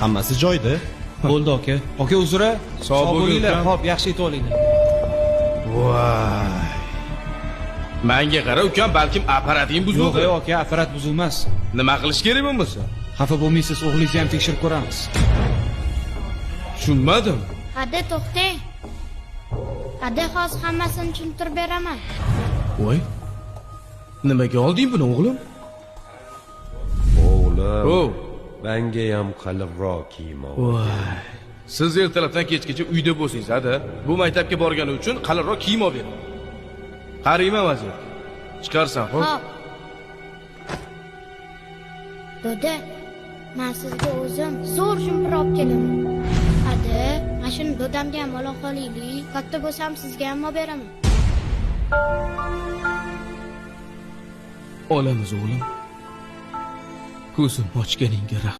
Hammasi joyida. Bo'ldi aka. Aka uzra. Sog' bo'linglar. Xo'p, yaxshi yetib olinglar. Voy. Menga qara, ukam, balkim apparating Yo'q, buzildi. aka, apparat buzilmas. Nima qilish kerak bo'lmasa? Xafa bo'lmaysiz, o'g'lingizni ham tekshirib ko'ramiz. Tushunmadim. Hadi to'xtang. Hadi hozir hammasini tushuntirib beraman. Voy. Nimaga olding buni, o'g'lim? O'g'lim. O, Menga ham qalinroq kiyim ol. voy. Siz ertalabdan kechgacha uyda bo'lsangiz, hada. Bu maktabga borgani uchun qalinroq kiyim olib bering. Qarayman vaziyat. Chiqarsan, xo'p? Hop. Doda, men sizga o'zim zo'r shumpir olib kelaman. Hadi, mana shuni dodamga ham ola qolaylik. Katta bo'lsam sizga ham olib beraman. Olamiz, o'g'lim. Ko'zim ochganingga rahmat.